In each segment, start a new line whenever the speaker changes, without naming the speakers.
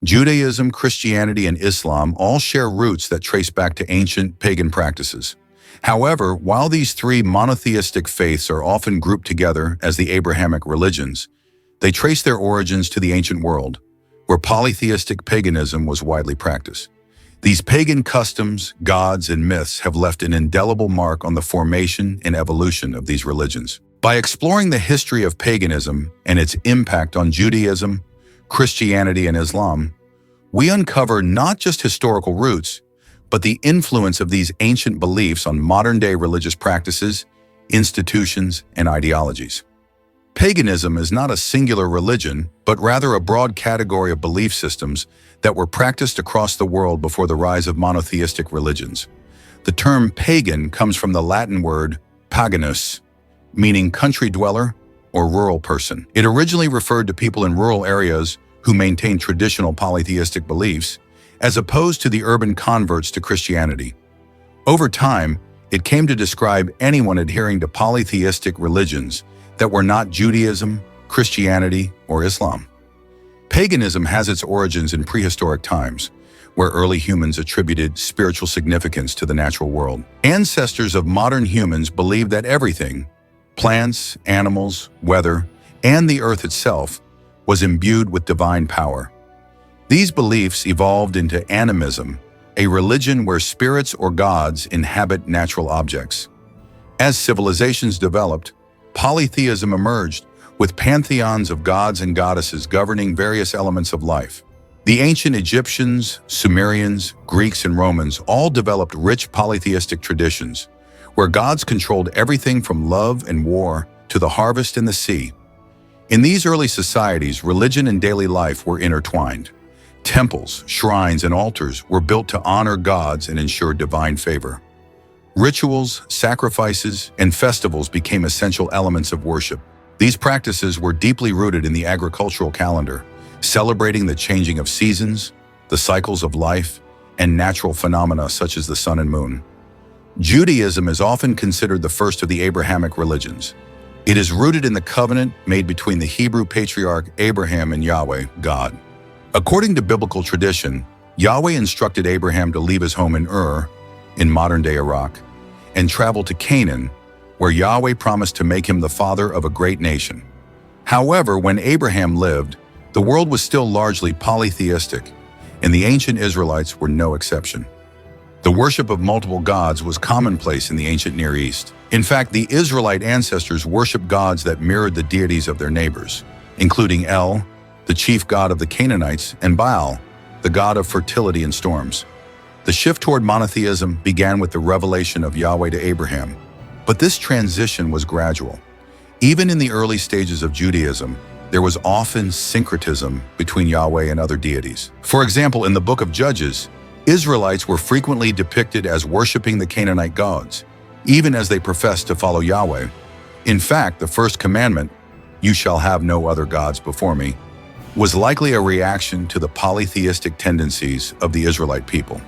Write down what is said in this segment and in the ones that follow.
Judaism, Christianity, and Islam all share roots that trace back to ancient pagan practices. However, while these three monotheistic faiths are often grouped together as the Abrahamic religions, they trace their origins to the ancient world, where polytheistic paganism was widely practiced. These pagan customs, gods, and myths have left an indelible mark on the formation and evolution of these religions. By exploring the history of paganism and its impact on Judaism, Christianity, and Islam, we uncover not just historical roots, but the influence of these ancient beliefs on modern-day religious practices, institutions, and ideologies. Paganism is not a singular religion, but rather a broad category of belief systems that were practiced across the world before the rise of monotheistic religions. The term pagan comes from the Latin word paganus, meaning country dweller or rural person. It originally referred to people in rural areas who maintained traditional polytheistic beliefs, as opposed to the urban converts to Christianity. Over time, it came to describe anyone adhering to polytheistic religions that were not Judaism, Christianity, or Islam. Paganism has its origins in prehistoric times, where early humans attributed spiritual significance to the natural world. Ancestors of modern humans believed that everything, plants, animals, weather, and the earth itself, was imbued with divine power. These beliefs evolved into animism, a religion where spirits or gods inhabit natural objects. As civilizations developed, polytheism emerged, with pantheons of gods and goddesses governing various elements of life. The ancient Egyptians, Sumerians, Greeks, and Romans all developed rich polytheistic traditions, where gods controlled everything from love and war to the harvest and the sea. In these early societies, religion and daily life were intertwined. Temples, shrines, and altars were built to honor gods and ensure divine favor. Rituals, sacrifices, and festivals became essential elements of worship. These practices were deeply rooted in the agricultural calendar, celebrating the changing of seasons, the cycles of life, and natural phenomena such as the sun and moon. Judaism is often considered the first of the Abrahamic religions. It is rooted in the covenant made between the Hebrew patriarch Abraham and Yahweh, God. According to biblical tradition, Yahweh instructed Abraham to leave his home in Ur, in modern-day Iraq, and travel to Canaan, where Yahweh promised to make him the father of a great nation. However, when Abraham lived, the world was still largely polytheistic, and the ancient Israelites were no exception. The worship of multiple gods was commonplace in the ancient Near East. In fact, the Israelite ancestors worshiped gods that mirrored the deities of their neighbors, including El, the chief god of the Canaanites, and Baal, the god of fertility and storms. The shift toward monotheism began with the revelation of Yahweh to Abraham, but this transition was gradual. Even in the early stages of Judaism, there was often syncretism between Yahweh and other deities. For example, in the book of Judges, Israelites were frequently depicted as worshiping the Canaanite gods, even as they professed to follow Yahweh. In fact, the first commandment, "You shall have no other gods before me," was likely a reaction to the polytheistic tendencies of the Israelite people.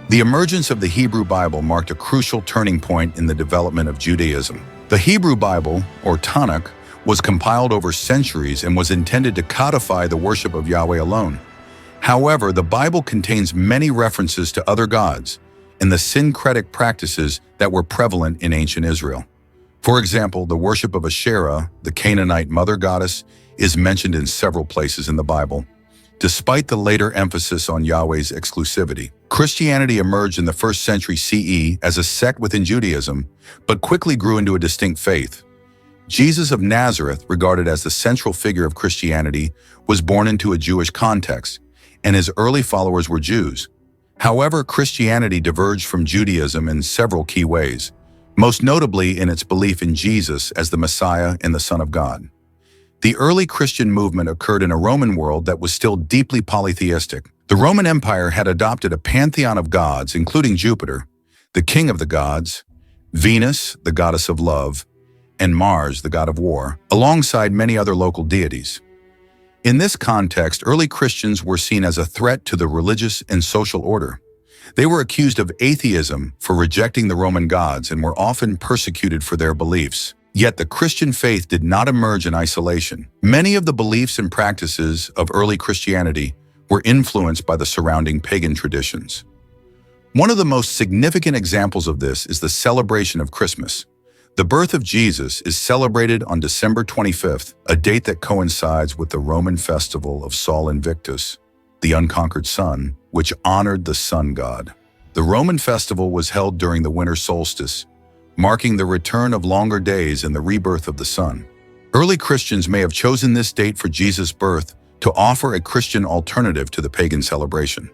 The emergence of the Hebrew Bible marked a crucial turning point in the development of Judaism. The Hebrew Bible, or Tanakh, was compiled over centuries and was intended to codify the worship of Yahweh alone. However, the Bible contains many references to other gods and the syncretic practices that were prevalent in ancient Israel. For example, the worship of Asherah, the Canaanite mother goddess, is mentioned in several places in the Bible, despite the later emphasis on Yahweh's exclusivity. Christianity emerged in the 1st century CE as a sect within Judaism, but quickly grew into a distinct faith. Jesus of Nazareth, regarded as the central figure of Christianity, was born into a Jewish context, and his early followers were Jews. However, Christianity diverged from Judaism in several key ways, most notably in its belief in Jesus as the Messiah and the Son of God. The early Christian movement occurred in a Roman world that was still deeply polytheistic. The Roman Empire had adopted a pantheon of gods, including Jupiter, the king of the gods, Venus, the goddess of love, and Mars, the god of war, alongside many other local deities. In this context, early Christians were seen as a threat to the religious and social order. They were accused of atheism for rejecting the Roman gods and were often persecuted for their beliefs. Yet the Christian faith did not emerge in isolation. Many of the beliefs and practices of early Christianity were influenced by the surrounding pagan traditions. One of the most significant examples of this is the celebration of Christmas. The birth of Jesus is celebrated on December 25th, a date that coincides with the Roman festival of Sol Invictus, the unconquered sun, which honored the sun god. The Roman festival was held during the winter solstice, marking the return of longer days and the rebirth of the sun. Early Christians may have chosen this date for Jesus' birth to offer a Christian alternative to the pagan celebration.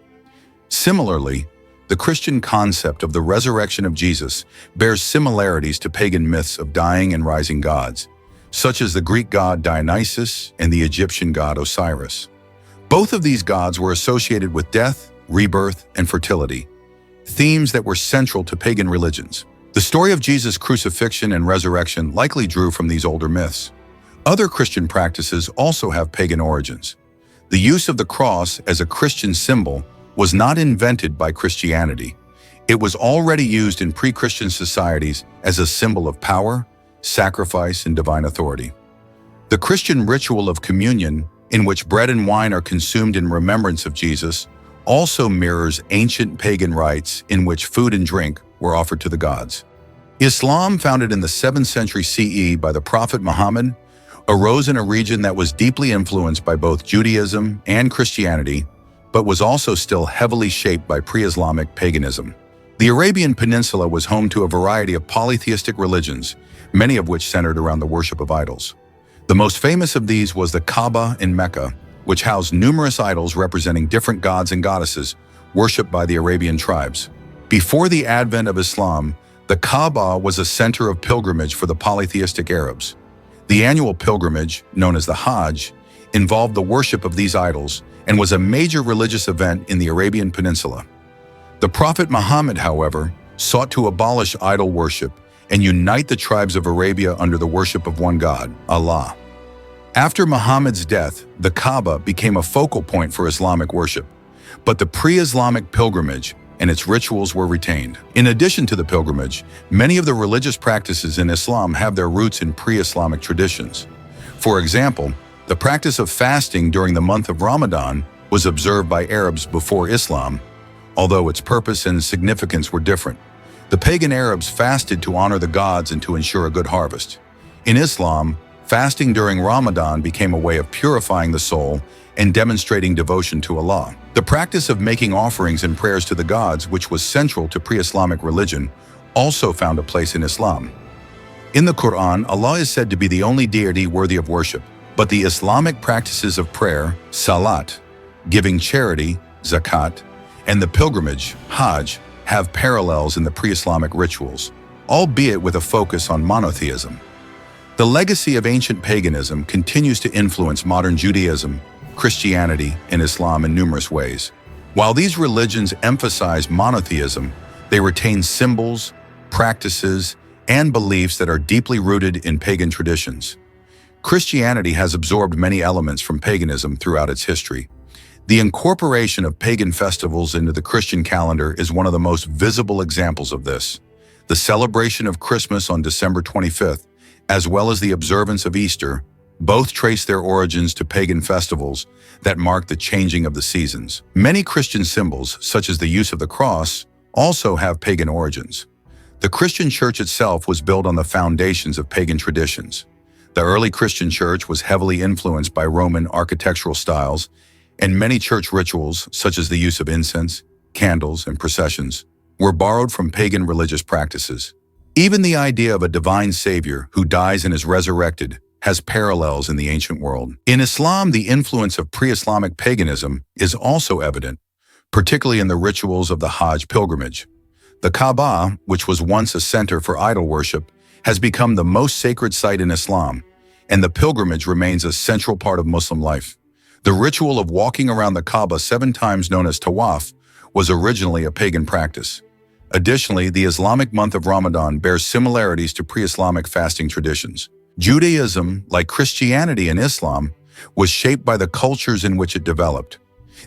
Similarly, the Christian concept of the resurrection of Jesus bears similarities to pagan myths of dying and rising gods, such as the Greek god Dionysus and the Egyptian god Osiris. Both of these gods were associated with death, rebirth, and fertility, themes that were central to pagan religions. The story of Jesus' crucifixion and resurrection likely drew from these older myths. Other Christian practices also have pagan origins. The use of the cross as a Christian symbol was not invented by Christianity. It was already used in pre-Christian societies as a symbol of power, sacrifice, and divine authority. The Christian ritual of communion, in which bread and wine are consumed in remembrance of Jesus, also mirrors ancient pagan rites in which food and drink were offered to the gods. Islam, founded in the 7th century CE by the Prophet Muhammad, arose in a region that was deeply influenced by both Judaism and Christianity, but was also still heavily shaped by pre-Islamic paganism. The Arabian Peninsula was home to a variety of polytheistic religions, many of which centered around the worship of idols. The most famous of these was the Kaaba in Mecca, which housed numerous idols representing different gods and goddesses worshipped by the Arabian tribes. Before the advent of Islam, the Kaaba was a center of pilgrimage for the polytheistic Arabs. The annual pilgrimage, known as the Hajj, involved the worship of these idols and was a major religious event in the Arabian Peninsula. The Prophet Muhammad, however, sought to abolish idol worship and unite the tribes of Arabia under the worship of one God, Allah. After Muhammad's death, the Kaaba became a focal point for Islamic worship, but the pre-Islamic pilgrimage and its rituals were retained. In addition to the pilgrimage, many of the religious practices in Islam have their roots in pre-Islamic traditions. For example, the practice of fasting during the month of Ramadan was observed by Arabs before Islam, although its purpose and significance were different. The pagan Arabs fasted to honor the gods and to ensure a good harvest. In Islam, fasting during Ramadan became a way of purifying the soul and demonstrating devotion to Allah. The practice of making offerings and prayers to the gods, which was central to pre-Islamic religion, also found a place in Islam. In the Quran, Allah is said to be the only deity worthy of worship, but the Islamic practices of prayer, salat, giving charity, zakat, and the pilgrimage, hajj, have parallels in the pre-Islamic rituals, albeit with a focus on monotheism. The legacy of ancient paganism continues to influence modern Judaism, Christianity, and Islam in numerous ways. While these religions emphasize monotheism, they retain symbols, practices, and beliefs that are deeply rooted in pagan traditions. Christianity has absorbed many elements from paganism throughout its history. The incorporation of pagan festivals into the Christian calendar is one of the most visible examples of this. The celebration of Christmas on December 25th, as well as the observance of Easter, both trace their origins to pagan festivals that mark the changing of the seasons. Many Christian symbols, such as the use of the cross, also have pagan origins. The Christian church itself was built on the foundations of pagan traditions. The early Christian church was heavily influenced by Roman architectural styles, and many church rituals, such as the use of incense, candles, and processions, were borrowed from pagan religious practices. Even the idea of a divine savior who dies and is resurrected has parallels in the ancient world. In Islam, the influence of pre-Islamic paganism is also evident, particularly in the rituals of the Hajj pilgrimage. The Kaaba, which was once a center for idol worship, has become the most sacred site in Islam, and the pilgrimage remains a central part of Muslim life. The ritual of walking around the Kaaba 7 times, known as tawaf, was originally a pagan practice. Additionally, the Islamic month of Ramadan bears similarities to pre-Islamic fasting traditions. Judaism, like Christianity and Islam, was shaped by the cultures in which it developed.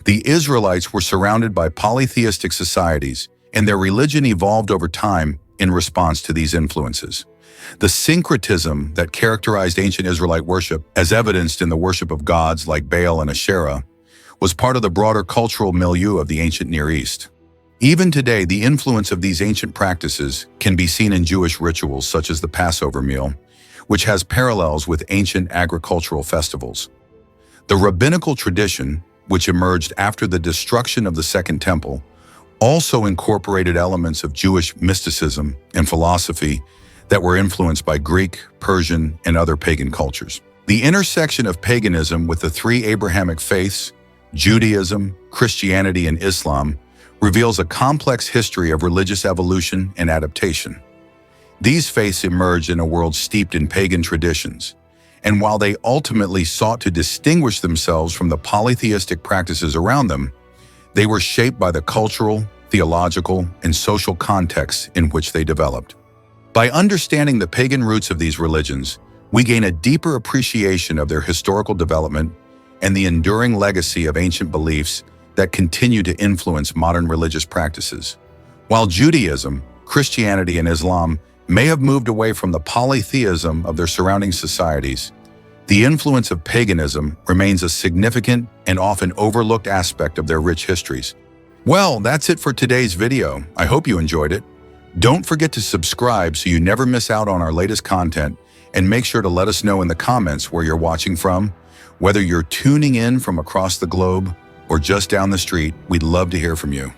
The Israelites were surrounded by polytheistic societies, and their religion evolved over time in response to these influences. The syncretism that characterized ancient Israelite worship, as evidenced in the worship of gods like Baal and Asherah, was part of the broader cultural milieu of the ancient Near East. Even today, the influence of these ancient practices can be seen in Jewish rituals such as the Passover meal, which has parallels with ancient agricultural festivals. The rabbinical tradition, which emerged after the destruction of the Second Temple, also incorporated elements of Jewish mysticism and philosophy that were influenced by Greek, Persian, and other pagan cultures. The intersection of paganism with the three Abrahamic faiths, Judaism, Christianity, and Islam, reveals a complex history of religious evolution and adaptation. These faiths emerged in a world steeped in pagan traditions, and while they ultimately sought to distinguish themselves from the polytheistic practices around them, they were shaped by the cultural, theological, and social contexts in which they developed. By understanding the pagan roots of these religions, we gain a deeper appreciation of their historical development and the enduring legacy of ancient beliefs that continue to influence modern religious practices. While Judaism, Christianity, and Islam may have moved away from the polytheism of their surrounding societies, the influence of paganism remains a significant and often overlooked aspect of their rich histories. Well, that's it for today's video. I hope you enjoyed it. Don't forget to subscribe so you never miss out on our latest content, and make sure to let us know in the comments where you're watching from. Whether you're tuning in from across the globe or just down the street, we'd love to hear from you.